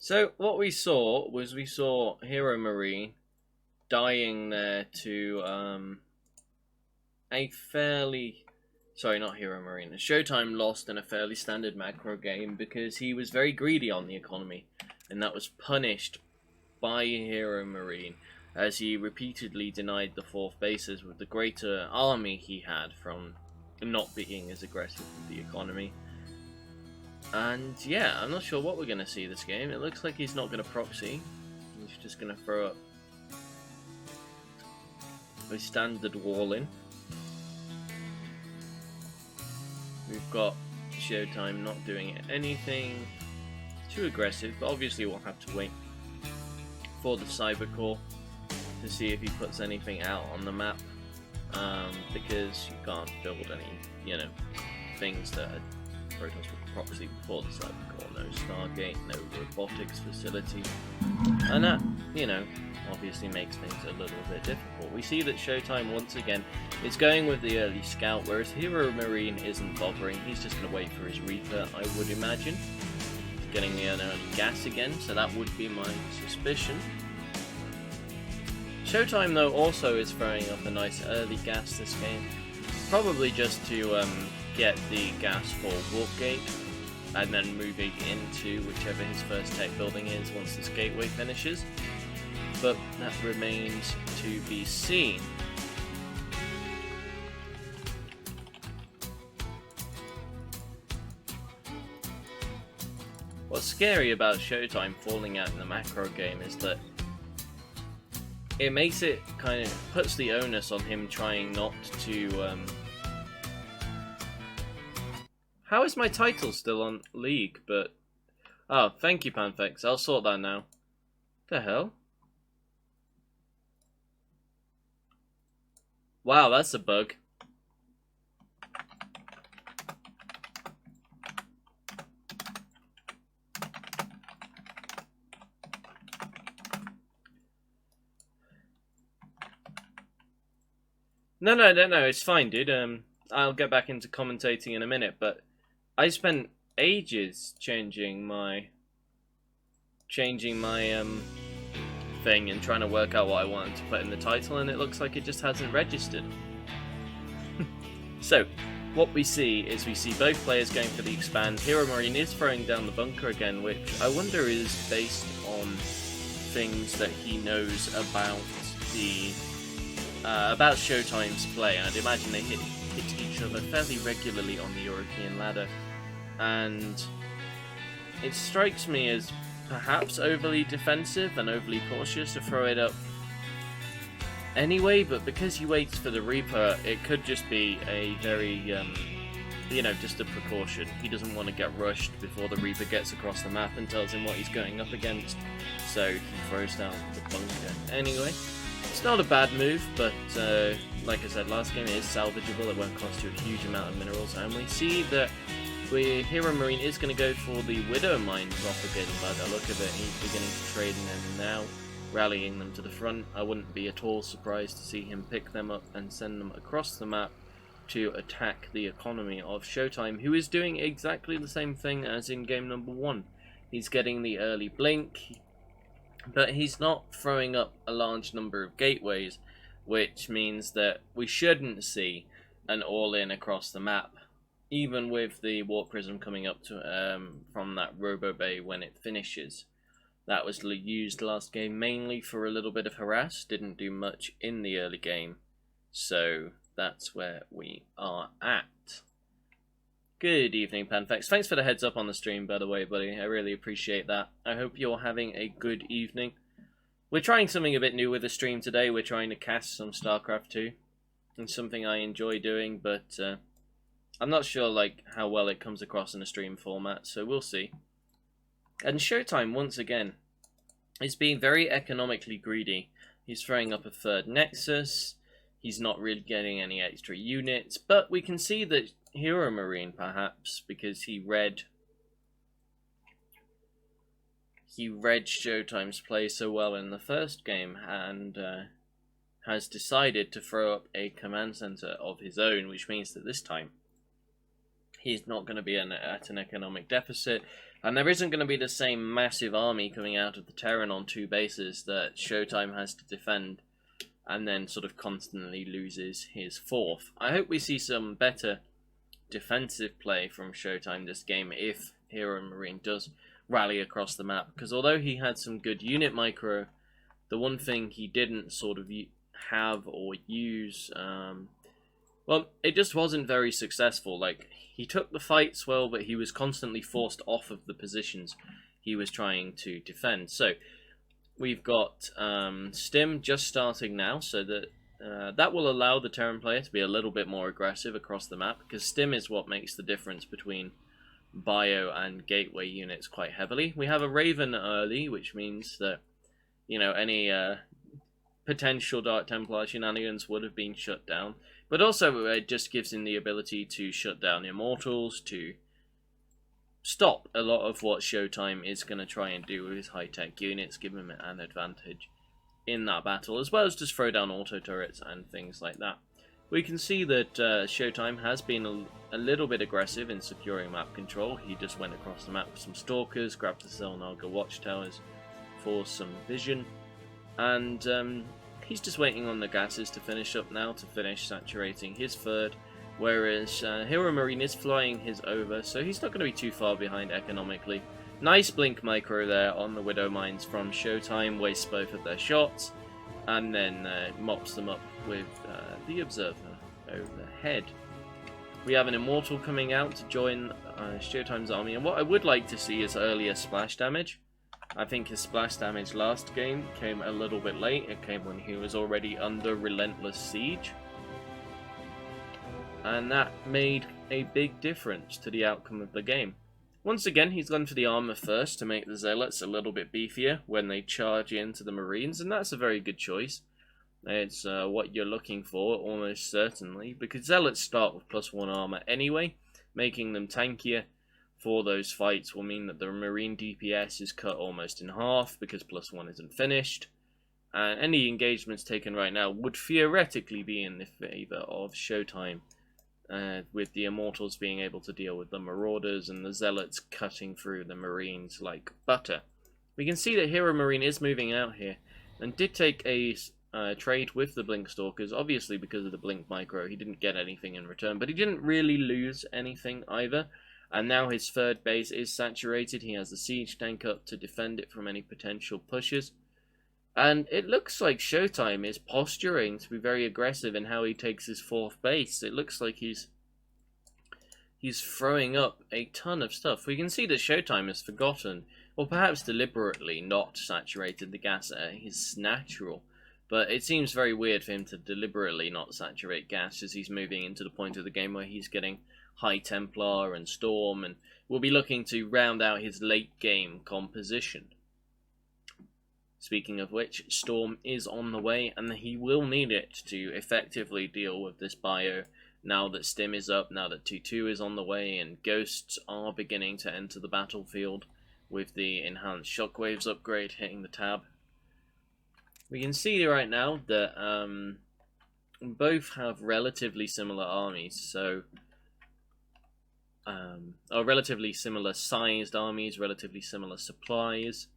So what we saw was HeroMarine dying there to a fairly sorry, not HeroMarine. ShoWTime lost in a fairly standard macro game because he was very greedy on the economy, and that was punished by HeroMarine as he repeatedly denied the fourth bases with the greater army he had from not being as aggressive with the economy. And yeah, I'm not sure what we're going to see this game. It looks like he's not going to proxy. He's just going to throw up a standard wall in. We've got ShoWTime not doing anything too aggressive, but obviously we'll have to wait for the Cybercore to see if he puts anything out on the map, because you can't build any, things that are Protoss with proxy before the Cybercore. No Stargate, no robotics facility, and that, obviously makes things a little bit difficult. We see that ShoWTime once again is going with the early scout, whereas HeroMarine isn't bothering. He's just going to wait for his Reaper, I would imagine. He's getting the early gas again, so that would be my suspicion. ShoWTime, though, also is throwing up a nice early gas this game, probably just to get the gas for Warp Gate, and then moving into whichever his first tech building is once this gateway finishes. But that remains to be seen. What's scary about ShoWTime falling out in the macro game is that it makes it puts the onus on him trying not to How is my title still on League? But oh, thank you, Panfex. I'll sort that now. The hell? Wow, that's a bug. No, it's fine, dude. I'll get back into commentating in a minute, but I spent ages changing my thing and trying to work out what I wanted to put in the title, and it looks like it just hasn't registered. So, what we see both players going for the expand. HeroMarine is throwing down the bunker again, which I wonder is based on things that he knows about about ShoWTime's play. I'd imagine they hit each other fairly regularly on the European ladder, and it strikes me as perhaps overly defensive and overly cautious to throw it up anyway, but because he waits for the Reaper, it could just be a very, just a precaution. He doesn't want to get rushed before the Reaper gets across the map and tells him what he's going up against, so he throws down the bunker anyway. It's not a bad move, but like I said last game, it is salvageable. It won't cost you a huge amount of minerals, and we see that HeroMarine is going to go for the Widow Mine propaganda by the look of it. He's beginning to trade them now, rallying them to the front. I wouldn't be at all surprised to see him pick them up and send them across the map to attack the economy of ShoWTime, who is doing exactly the same thing as in game number 1. He's getting the early blink, but he's not throwing up a large number of gateways, which means that we shouldn't see an all-in across the map, even with the Warp Prism coming up to from that Robo Bay when it finishes. That was used last game mainly for a little bit of harass, didn't do much in the early game, so that's where we are at. Good evening, Panfex. Thanks for the heads up on the stream, by the way, buddy. I really appreciate that. I hope you're having a good evening. We're trying something a bit new with the stream today. We're trying to cast some StarCraft 2. It's something I enjoy doing, but I'm not sure how well it comes across in a stream format, so we'll see. And ShoWTime, once again, is being very economically greedy. He's throwing up a third Nexus. He's not really getting any extra units, but we can see that HeroMarine, perhaps, because he read ShoWTime's play so well in the first game, and has decided to throw up a command center of his own, which means that this time he's not going to be at an economic deficit, And there isn't going to be the same massive army coming out of the Terran on 2 bases that ShoWTime has to defend, and then sort of constantly loses his 4th. I hope we see some better defensive play from ShoWTime this game if HeroMarine does rally across the map, because although he had some good unit micro, the one thing he didn't sort of have or use, well, it just wasn't very successful. Like, he took the fights well, but he was constantly forced off of the positions he was trying to defend. So we've got Stim just starting now, so that that will allow the Terran player to be a little bit more aggressive across the map, because Stim is what makes the difference between bio and gateway units quite heavily. We have a Raven early, which means that, you know, any potential Dark Templar shenanigans would have been shut down. But also it just gives him the ability to shut down Immortals, to stop a lot of what ShoWTime is going to try and do with his high-tech units, give him an advantage in that battle, as well as just throw down auto turrets and things like that. We can see that ShoWTime has been a little bit aggressive in securing map control. He just went across the map with some Stalkers, grabbed the Zelnaga watchtowers for some vision, and he's just waiting on the gases to finish up now, to finish saturating his 3rd, whereas HeroMarine is flying his over, so he's not going to be too far behind economically. Nice blink micro there on the Widow Mines from ShoWTime, wastes both of their shots, and then mops them up with the Observer overhead. We have an Immortal coming out to join ShoWTime's army, and what I would like to see is earlier splash damage. I think his splash damage last game came a little bit late. It came when he was already under relentless siege, and that made a big difference to the outcome of the game. Once again, he's gone for the armor first to make the Zealots a little bit beefier when they charge into the Marines, and that's a very good choice. It's what you're looking for, almost certainly, because Zealots start with +1 armor anyway. Making them tankier for those fights will mean that the Marine DPS is cut almost in half, because +1 isn't finished. And any engagements taken right now would theoretically be in the favour of ShoWTime, with the Immortals being able to deal with the Marauders and the Zealots cutting through the Marines like butter. We can see that HeroMarine is moving out here, and did take a trade with the Blink Stalkers. Obviously, because of the Blink micro, he didn't get anything in return, but he didn't really lose anything either. And now his 3rd base is saturated. He has the siege tank up to defend it from any potential pushes. And it looks like ShoWTime is posturing to be very aggressive in how he takes his 4th base. It looks like he's throwing up a ton of stuff. We can see that ShoWTime has forgotten, or perhaps deliberately not saturated the gas at his natural. But it seems very weird for him to deliberately not saturate gas as he's moving into the point of the game where he's getting High Templar and Storm, and will be looking to round out his late game composition. Speaking of which, Storm is on the way, and he will need it to effectively deal with this bio now that Stim is up, now that 2-2 is on the way, and Ghosts are beginning to enter the battlefield with the Enhanced Shockwaves upgrade hitting the tab. We can see right now that both have relatively similar armies, so or relatively similar sized armies, relatively similar supplies,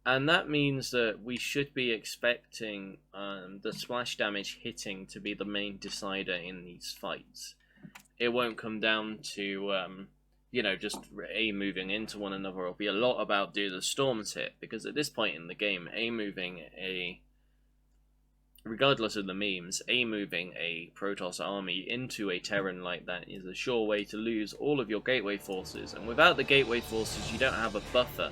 and that means that we should be expecting the splash damage hitting to be the main decider in these fights. It won't come down to you know, just A moving into one another. It'll be a lot about do the storms hit, because at this point in the game, regardless of the memes, moving a Protoss army into a Terran like that is a sure way to lose all of your gateway forces, and without the gateway forces you don't have a buffer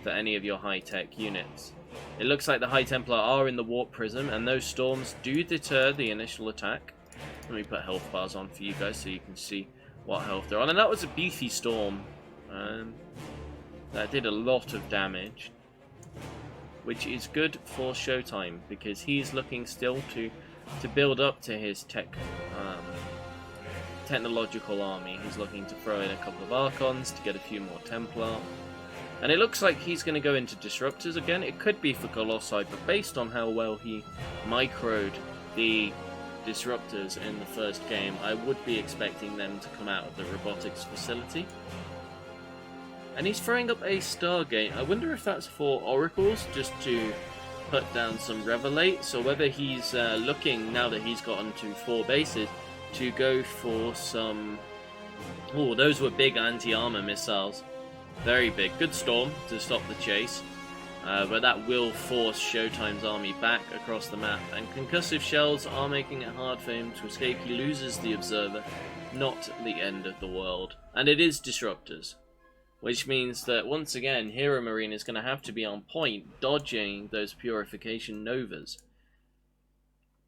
for any of your high-tech units. It looks like the High Templar are in the Warp Prism, and those storms do deter the initial attack. Let me put health bars on for you guys so you can see what health they're on, and that was a beefy storm. That did a lot of damage, which is good for ShoWTime, because he's looking still to build up to his technological army. He's looking to throw in a couple of Archons to get a few more Templar. And it looks like he's going to go into Disruptors again. It could be for Colossi, but based on how well he microed the Disruptors in the first game, I would be expecting them to come out of the robotics facility. And he's throwing up a Stargate. I wonder if that's for Oracles, just to put down some Revelates, or whether he's looking, now that he's gotten to 4 bases, to go for some... Oh, those were big anti-armor missiles. Very big. Good storm to stop the chase. But that will force ShoWTime's army back across the map. And concussive shells are making it hard for him to escape. He loses the Observer. Not the end of the world. And it is Disruptors. Which means that, once again, HeroMarine is going to have to be on point, dodging those Purification Novas.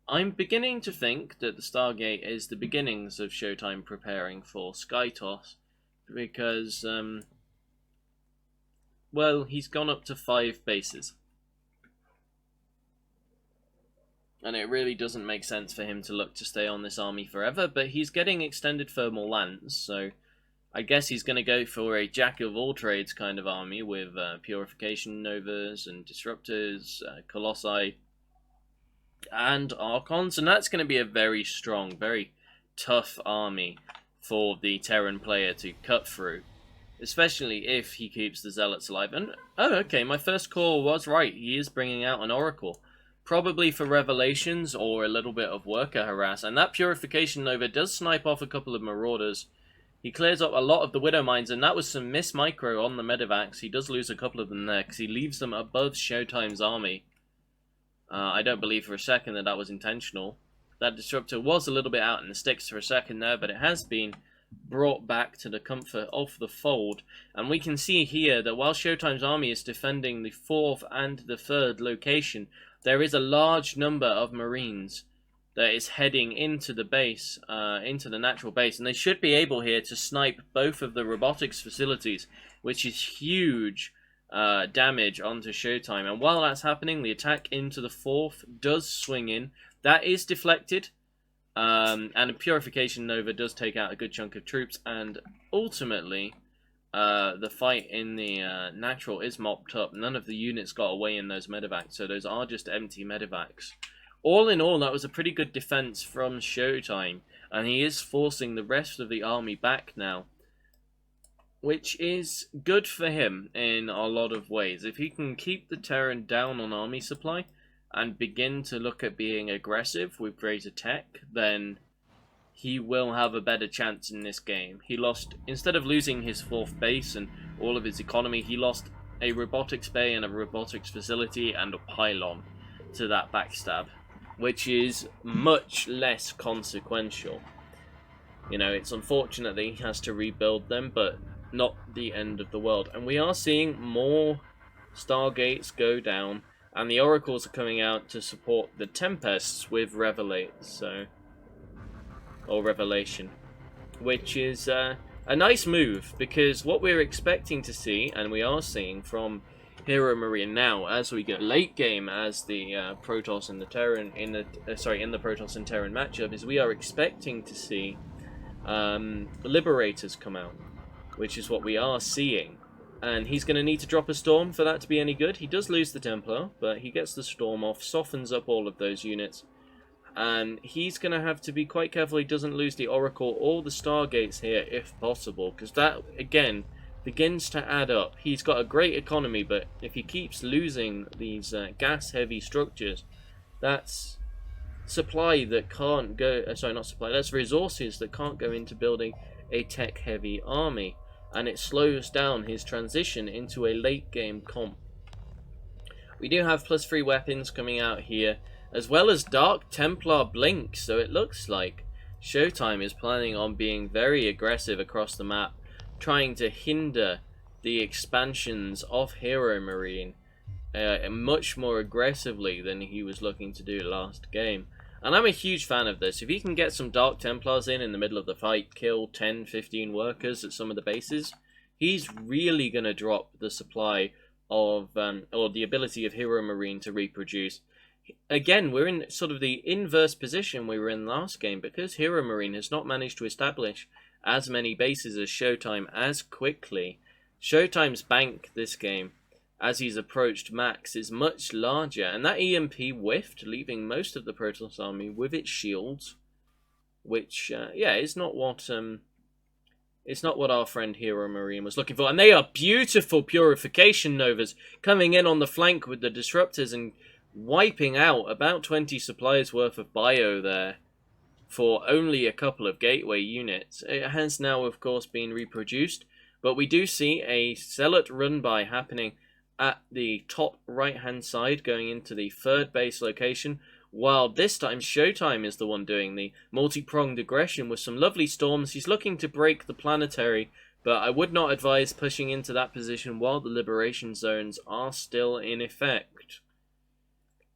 I'm beginning to think that the Stargate is the beginnings of ShoWTime preparing for Skytoss, because, well, he's gone up to 5 bases. And it really doesn't make sense for him to look to stay on this army forever, but he's getting extended thermal lands, so I guess he's going to go for a jack-of-all-trades kind of army with Purification Novas and Disruptors, Colossi, and Archons, and that's going to be a very strong, very tough army for the Terran player to cut through, especially if he keeps the Zealots alive. And, oh, okay, my first call was right. He is bringing out an Oracle, probably for Revelations or a little bit of Worker Harass, and that Purification Nova does snipe off a couple of Marauders. He clears up a lot of the Widow Mines, and that was some miss micro on the Medivacs. He does lose a couple of them there, because he leaves them above ShoWTime's army. I don't believe for a second that that was intentional. That Disruptor was a little bit out in the sticks for a second there, but it has been brought back to the comfort of the fold. And we can see here that while ShoWTime's army is defending the 4th and the 3rd location, there is a large number of Marines that is heading into the base, into the natural base. And they should be able here to snipe both of the robotics facilities, which is huge damage onto ShoWTime. And while that's happening, the attack into the 4th does swing in. That is deflected. And a Purification Nova does take out a good chunk of troops. And ultimately, the fight in the natural is mopped up. None of the units got away in those Medivacs, so those are just empty Medivacs. All in all, that was a pretty good defense from ShoWTime, and he is forcing the rest of the army back now, which is good for him in a lot of ways. If he can keep the Terran down on army supply and begin to look at being aggressive with greater tech, then he will have a better chance in this game. He lost, instead of losing his 4th base and all of his economy, he lost a robotics bay and a robotics facility and a pylon to that backstab, which is much less consequential. You know, it's unfortunate that he has to rebuild them, but not the end of the world. And we are seeing more Stargates go down, and the Oracles are coming out to support the Tempests with Revelate, so... or Revelation. Which is a nice move, because what we're expecting to see, and we are seeing from HeroMarine now, as we go late game, as the Protoss and the Terran in the in the Protoss and Terran matchup, is we are expecting to see Liberators come out, which is what we are seeing. And he's going to need to drop a Storm for that to be any good. He does lose the Templar, but he gets the Storm off, softens up all of those units, and he's going to have to be quite careful he doesn't lose the Oracle or the Stargates here, if possible, because that, again, begins to add up. He's got a great economy, but if he keeps losing these gas-heavy structures, that's supply that can't go... sorry, not supply, that's resources that can't go into building a tech-heavy army, and it slows down his transition into a late-game comp. We do have +3 weapons coming out here, as well as Dark Templar Blink, so it looks like ShoWTime is planning on being very aggressive across the map, trying to hinder the expansions of HeroMarine much more aggressively than he was looking to do last game. And I'm a huge fan of this. If he can get some Dark Templars in the middle of the fight, kill 10, 15 workers at some of the bases, he's really going to drop the supply of, or the ability of HeroMarine to reproduce. Again, we're in sort of the inverse position we were in last game, because HeroMarine has not managed to establish as many bases as ShoWTime as quickly. ShoWTime's bank this game, as he's approached max, is much larger, and that EMP whiffed, leaving most of the Protoss army with its shields, which, yeah, is not what It's not what our friend HeroMarine was looking for. And they are beautiful Purification Novas coming in on the flank with the Disruptors and wiping out about 20 supplies worth of bio there for only a couple of gateway units. It has now, of course, been reproduced, but we do see a Zealot run-by happening at the top right-hand side, going into the third base location, while this time ShoWTime is the one doing the multi-pronged aggression with some lovely storms. He's looking to break the planetary, but I would not advise pushing into that position while the liberation zones are still in effect.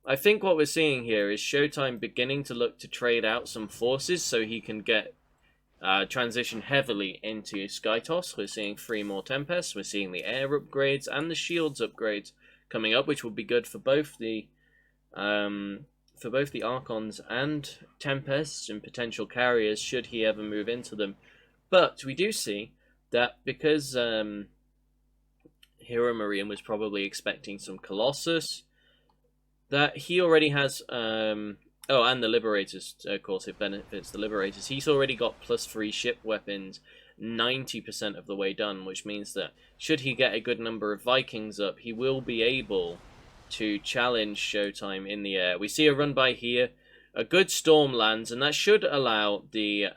I think what we're seeing here is ShoWTime beginning to look to trade out some forces so he can get transition heavily into Skytos. We're seeing 3 more Tempests, we're seeing the air upgrades and the shields upgrades coming up, which will be good for both the Archons and Tempests and potential carriers should he ever move into them. But we do see that because HeroMarine was probably expecting some Colossus, that he already has, and the Liberators, of course, it benefits the Liberators. He's already got +3 ship weapons, 90% of the way done, which means that should he get a good number of Vikings up, he will be able to challenge ShoWTime in the air. We see a run by here, a good storm lands, and that should allow the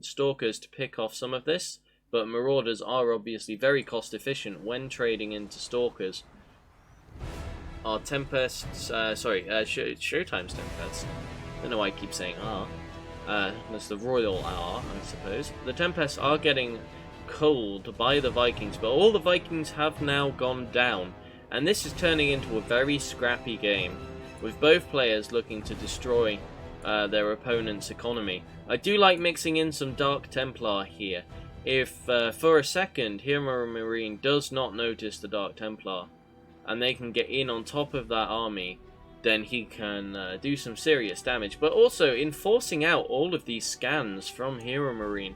Stalkers to pick off some of this, but Marauders are obviously very cost efficient when trading into Stalkers. Our Tempests, ShoWTime's Tempests. I don't know why I keep saying R. That's the Royal R, I suppose. The Tempests are getting culled by the Vikings, but all the Vikings have now gone down. And this is turning into a very scrappy game, with both players looking to destroy their opponent's economy. I do like mixing in some Dark Templar here. If, for a second, HeroMarine does not notice the Dark Templar, and they can get in on top of that army, then he can do some serious damage. But also, in forcing out all of these scans from HeroMarine,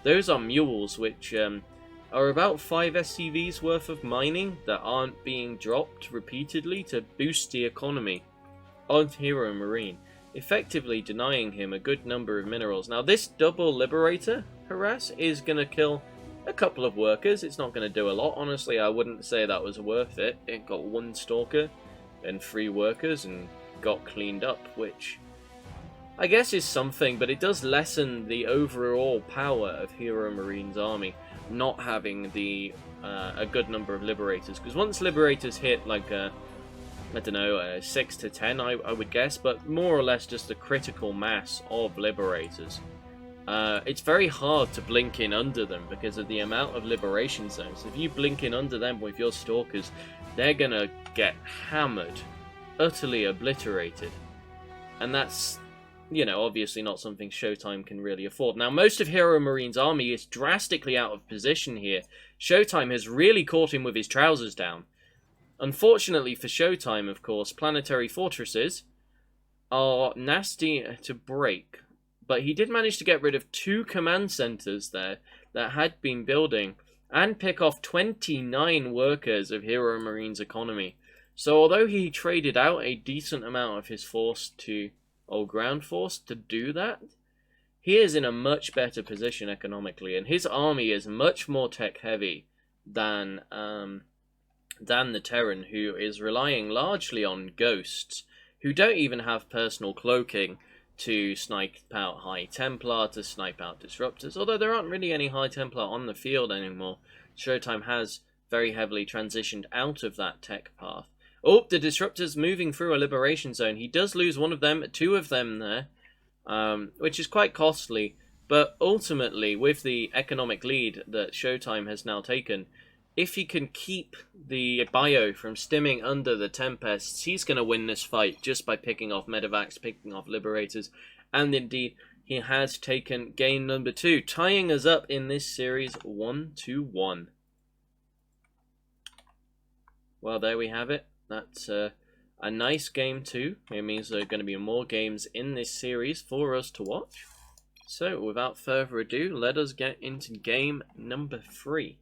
those are mules which are about 5 SCVs worth of mining that aren't being dropped repeatedly to boost the economy on HeroMarine, effectively denying him a good number of minerals. Now this double Liberator harass is going to kill a couple of workers. It's not going to do a lot. Honestly, I wouldn't say that was worth it. It got 1 Stalker and 3 workers and got cleaned up, which I guess is something, but it does lessen the overall power of HeroMarine's army, not having the a good number of Liberators. Because once Liberators hit like I don't know, 6 to 10, I would guess, but more or less just a critical mass of Liberators. It's very hard to blink in under them because of the amount of liberation zones. If you blink in under them with your Stalkers, they're gonna get hammered, utterly obliterated. And that's, you know, obviously not something ShoWTime can really afford. Now, most of HeroMarine's army is drastically out of position here. ShoWTime has really caught him with his trousers down. Unfortunately for ShoWTime, of course, planetary fortresses are nasty to break. But he did manage to get rid of 2 command centers there that had been building and pick off 29 workers of HeroMarine's economy. So although he traded out a decent amount of his force to ground force to do that, he is in a much better position economically, and his army is much more tech heavy than the Terran, who is relying largely on ghosts, who don't even have personal cloaking to snipe out High Templar, to snipe out Disruptors, although there aren't really any High Templar on the field anymore. ShoWTime has very heavily transitioned out of that tech path. Oh, the Disruptors moving through a liberation zone. He does lose one of them, 2 of them there, which is quite costly, but ultimately, with the economic lead that ShoWTime has now taken, if he can keep the bio from stimming under the Tempests, he's going to win this fight just by picking off Medevacs, picking off Liberators, and indeed, he has taken game number 2, tying us up in this series 1-1. Well, there we have it. That's a nice game 2. It means there are going to be more games in this series for us to watch. So, without further ado, let us get into game number 3.